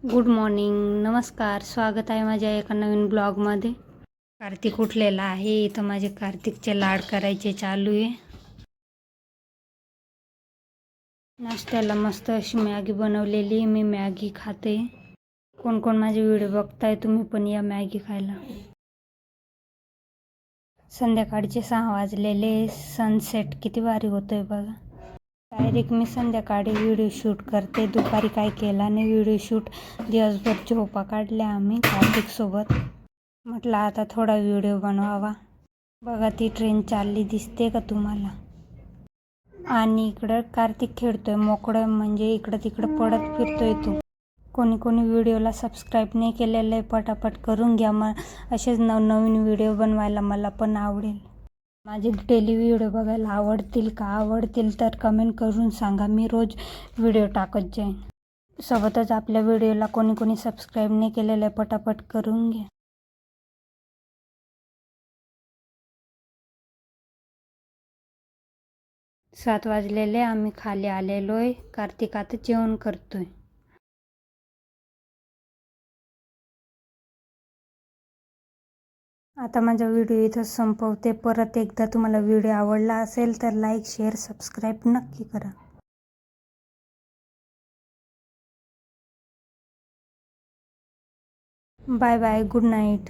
Good morning, नमस्कार. स्वागत आहे माझ्या एका नवीन ब्लॉगमध्ये. कार्तिक उठलेला आहे. इथं माझे कार्तिकचे लाड करायचे चालू आहे. नाश्त्याला मस्त अशी मॅगी बनवलेली. मी मॅगी खाते. कोण कोण माझे व्हिडिओ बघताय तुम्ही पण या मॅगी खायला. संध्याकाळचे 6 वाजलेले. सनसेट किती भारी होतोय बघा. डायरेक्ट मी संध्याकाळी व्हिडिओ शूट करते. दुपारी काय केला नाही व्हिडिओ शूट. दिवसभर झोपा काढल्या आम्ही कार्तिकसोबत. म्हटलं आता थोडा व्हिडिओ बनवावा. बघा ती ट्रेन चालली दिसते का तुम्हाला. आणि इकडं कार्तिक खेळतोय मोकळं, म्हणजे इकडं तिकडं पडत फिरतोय तो. कोणी कोणी व्हिडिओला सबस्क्राईब नाही केलेलं आहे, पटापट करून घ्या. मग असेच नवनवीन व्हिडिओ बनवायला मला पण आवडेल. माझे डेली व्हिडिओ बघायला आवडतील तर कमेंट करून सांगा. मी रोज व्हिडिओ टाकत जाईन. सोबतच आपल्या व्हिडिओला कोणी कोणी सबस्क्राईब नाही केलेलं आहे, पटापट करून घ्या. सात वाजलेले. आम्ही खाली आलेलो आहे. कार्तिक आता जेवण करतोय. आता माझा व्हिडिओ इथं संपवते. परत एकदा तुम्हाला व्हिडिओ आवडला असेल तर लाईक, शेअर, सबस्क्राईब नक्की करा. Bye bye. Good night.